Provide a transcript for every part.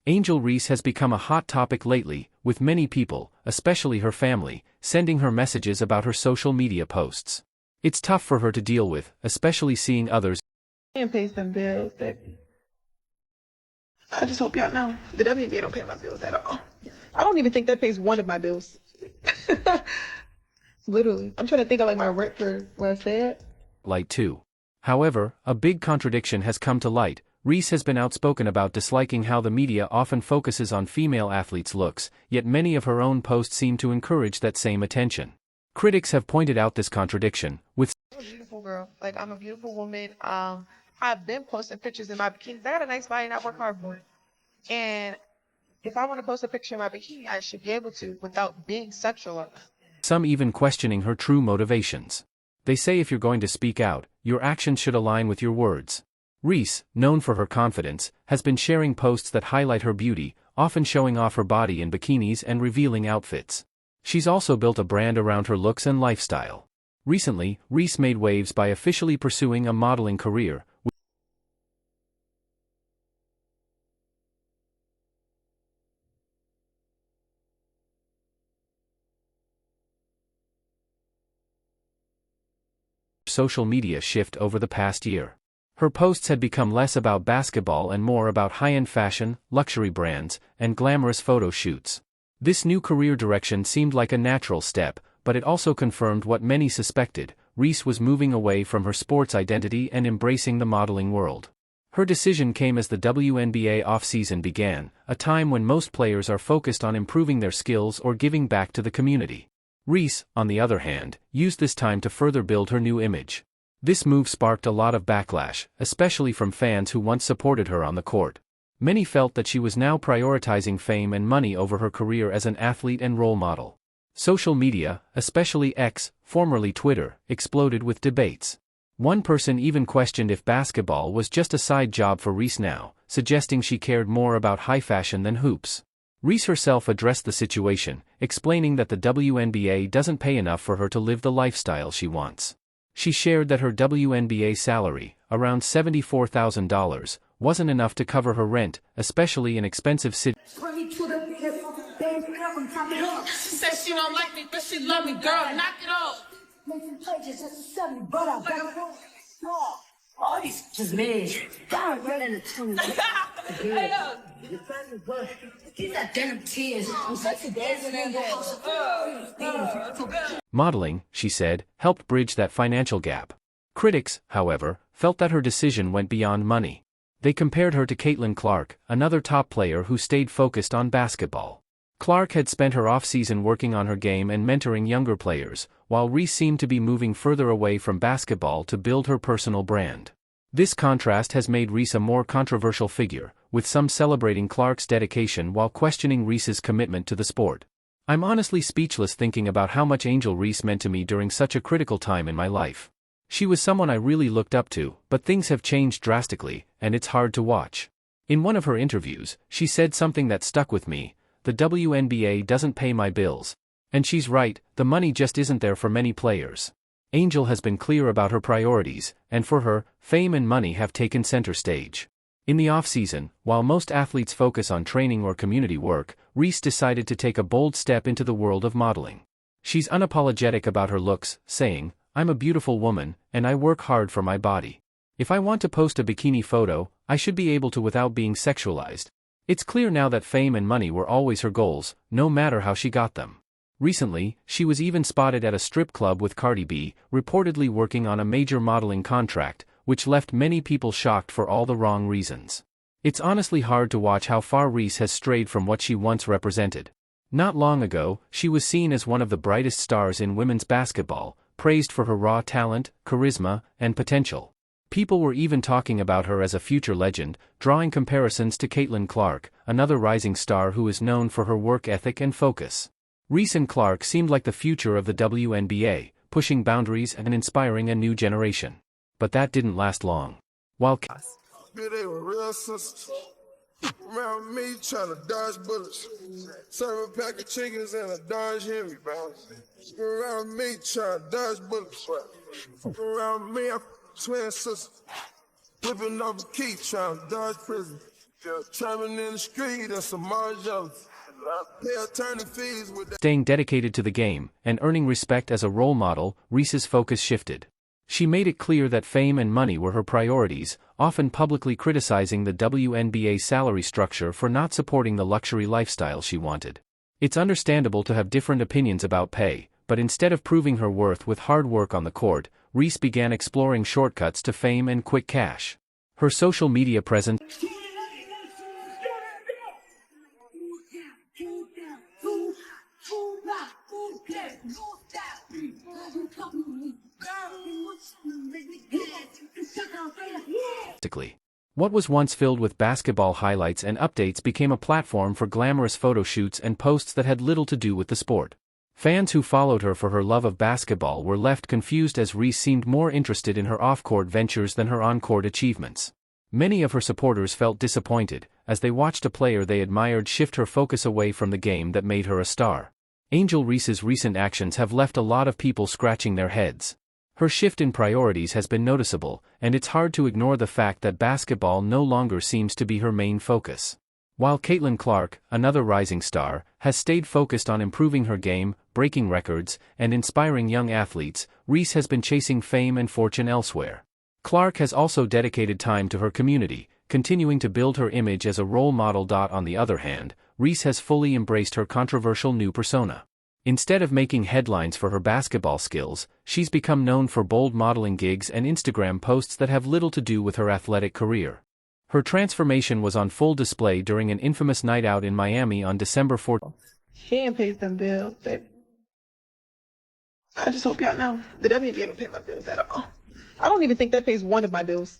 Angel Reese has become a hot topic lately, with many people, especially her family, sending her messages about her social media posts. It's tough for her to deal with, especially seeing others. And pay some bills, baby. I just hope y'all know the WNBA don't pay my bills at all. I don't even think that pays one of my bills. Literally. I'm trying to think of like my rent for where I stay at. Light too. However, a big contradiction has come to light. Reese has been outspoken about disliking how the media often focuses on female athletes' looks, yet many of her own posts seem to encourage that same attention. Critics have pointed out this contradiction, with I'm a beautiful girl. Like, I'm a beautiful woman. I've been posting pictures in my bikinis. I got a nice body and I work hard for it. And if I want to post a picture in my bikini, I should be able to without being sexualized. some even questioning her true motivations. They say if you're going to speak out, your actions should align with your words. Reese, known for her confidence, has been sharing posts that highlight her beauty, often showing off her body in bikinis and revealing outfits. She's also built a brand around her looks and lifestyle. Recently, Reese made waves by officially pursuing a modeling career. Social media shift over the past year. Her posts had become less about basketball and more about high-end fashion, luxury brands, and glamorous photo shoots. This new career direction seemed like a natural step, but it also confirmed what many suspected: Reese was moving away from her sports identity and embracing the modeling world. Her decision came as the WNBA offseason began, a time when most players are focused on improving their skills or giving back to the community. Reese, on the other hand, used this time to further build her new image. This move sparked a lot of backlash, especially from fans who once supported her on the court. Many felt that she was now prioritizing fame and money over her career as an athlete and role model. Social media, especially X, formerly Twitter, exploded with debates. One person even questioned if basketball was just a side job for Reese now, suggesting she cared more about high fashion than hoops. Reese herself addressed the situation, explaining that the WNBA doesn't pay enough for her to live the lifestyle she wants. She shared that her WNBA salary, around $74,000, wasn't enough to cover her rent, especially in expensive cities. She said she don't like me, but she love me, girl. Knock it off. All these just mad. God running the tongue. Hey, these are denim tears. I'm such a dancing in the house. Modeling, she said, helped bridge that financial gap. Critics, however, felt that her decision went beyond money. They compared her to Caitlin Clark, another top player who stayed focused on basketball. Clark had spent her off-season working on her game and mentoring younger players, while Reese seemed to be moving further away from basketball to build her personal brand. This contrast has made Reese a more controversial figure, with some celebrating Clark's dedication while questioning Reese's commitment to the sport. I'm honestly speechless thinking about how much Angel Reese meant to me during such a critical time in my life. She was someone I really looked up to, but things have changed drastically, and it's hard to watch. In one of her interviews, she said something that stuck with me: the WNBA doesn't pay my bills. And she's right, the money just isn't there for many players. Angel has been clear about her priorities, and for her, fame and money have taken center stage. In the off-season, while most athletes focus on training or community work, Reese decided to take a bold step into the world of modeling. She's unapologetic about her looks, saying, "I'm a beautiful woman, and I work hard for my body. If I want to post a bikini photo, I should be able to without being sexualized." It's clear now that fame and money were always her goals, no matter how she got them. Recently, she was even spotted at a strip club with Cardi B, reportedly working on a major modeling contract, which left many people shocked for all the wrong reasons. It's honestly hard to watch how far Reese has strayed from what she once represented. Not long ago, she was seen as one of the brightest stars in women's basketball, praised for her raw talent, charisma, and potential. People were even talking about her as a future legend, drawing comparisons to Caitlin Clark, another rising star who is known for her work ethic and focus. Reese and Clark seemed like the future of the WNBA, pushing boundaries and inspiring a new generation. But that didn't last long. While They were real sisters. Around me trying to dodge bullets. Serve a pack of chickens and a Dodge Henry bounce. Around me trying to dodge bullets. Around me, I'm twin sisters. Flipping off a key trying to dodge prison. Just traveling in the street, that's some more jealous. Pay attorney fees with that. Staying dedicated to the game and earning respect as a role model, Reese's focus shifted. She made it clear that fame and money were her priorities, often publicly criticizing the WNBA salary structure for not supporting the luxury lifestyle she wanted. It's understandable to have different opinions about pay, but instead of proving her worth with hard work on the court, Reese began exploring shortcuts to fame and quick cash. Her social media presence What was once filled with basketball highlights and updates became a platform for glamorous photo shoots and posts that had little to do with the sport. Fans who followed her for her love of basketball were left confused as Reese seemed more interested in her off-court ventures than her on-court achievements. Many of her supporters felt disappointed, as they watched a player they admired shift her focus away from the game that made her a star. Angel Reese's recent actions have left a lot of people scratching their heads. Her shift in priorities has been noticeable, and it's hard to ignore the fact that basketball no longer seems to be her main focus. While Caitlin Clark, another rising star, has stayed focused on improving her game, breaking records, and inspiring young athletes, Reese has been chasing fame and fortune elsewhere. Clark has also dedicated time to her community, continuing to build her image as a role model. On the other hand, Reese has fully embraced her controversial new persona. Instead of making headlines for her basketball skills, she's become known for bold modeling gigs and Instagram posts that have little to do with her athletic career. Her transformation was on full display during an infamous night out in Miami on December 14th. She ain't pays them bills, baby. I just hope y'all know the WNBA don't pay my bills at all. I don't even think that pays one of my bills.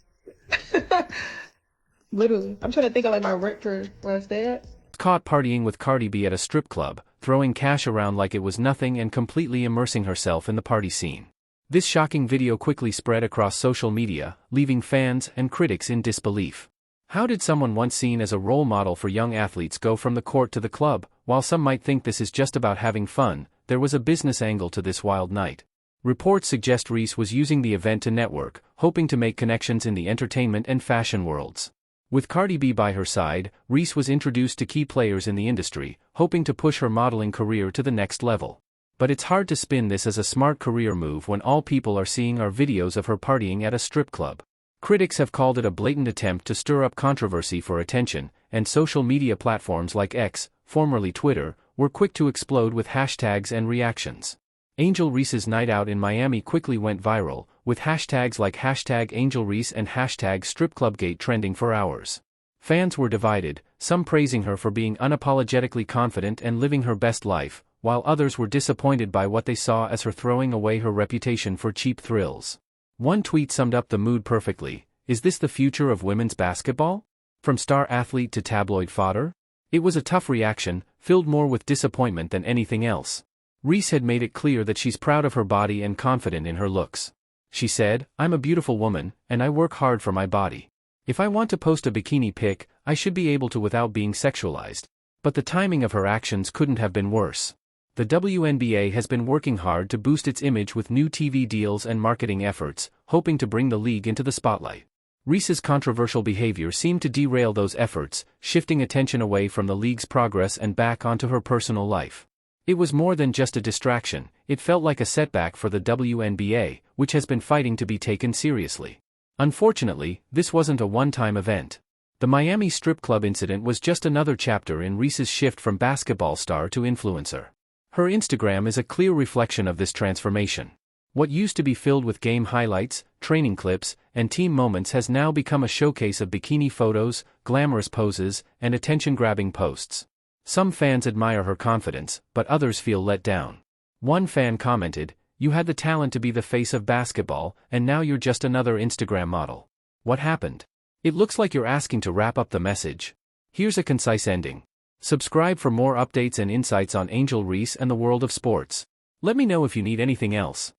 Literally. I'm trying to think of like my rent for where I stay at. Caught partying with Cardi B at a strip club, throwing cash around like it was nothing and completely immersing herself in the party scene. This shocking video quickly spread across social media, leaving fans and critics in disbelief. How did someone once seen as a role model for young athletes go from the court to the club? While some might think this is just about having fun, there was a business angle to this wild night. Reports suggest Reese was using the event to network, hoping to make connections in the entertainment and fashion worlds. With Cardi B by her side, Reese was introduced to key players in the industry, hoping to push her modeling career to the next level. But it's hard to spin this as a smart career move when all people are seeing are videos of her partying at a strip club. Critics have called it a blatant attempt to stir up controversy for attention, and social media platforms like X, formerly Twitter, were quick to explode with hashtags and reactions. Angel Reese's night out in Miami quickly went viral, with hashtags like #AngelReese and #StripClubGate trending for hours. Fans were divided, some praising her for being unapologetically confident and living her best life, while others were disappointed by what they saw as her throwing away her reputation for cheap thrills. One tweet summed up the mood perfectly: "Is this the future of women's basketball? From star athlete to tabloid fodder?" It was a tough reaction, filled more with disappointment than anything else. Reese had made it clear that she's proud of her body and confident in her looks. She said, "I'm a beautiful woman, and I work hard for my body. If I want to post a bikini pic, I should be able to without being sexualized." But the timing of her actions couldn't have been worse. The WNBA has been working hard to boost its image with new TV deals and marketing efforts, hoping to bring the league into the spotlight. Reese's controversial behavior seemed to derail those efforts, shifting attention away from the league's progress and back onto her personal life. It was more than just a distraction, it felt like a setback for the WNBA, which has been fighting to be taken seriously. Unfortunately, this wasn't a one-time event. The Miami strip club incident was just another chapter in Reese's shift from basketball star to influencer. Her Instagram is a clear reflection of this transformation. What used to be filled with game highlights, training clips, and team moments has now become a showcase of bikini photos, glamorous poses, and attention-grabbing posts. Some fans admire her confidence, but others feel let down. One fan commented, "You had the talent to be the face of basketball, and now you're just another Instagram model. What happened?" It looks like you're asking to wrap up the message. Here's a concise ending. Subscribe for more updates and insights on Angel Reese and the world of sports. Let me know if you need anything else.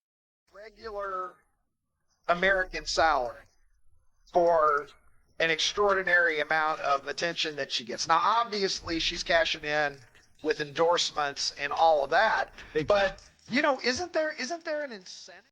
Regular American salary for an extraordinary amount of attention that she gets. Now, obviously, she's cashing in with endorsements and all of that. But, isn't there an incentive?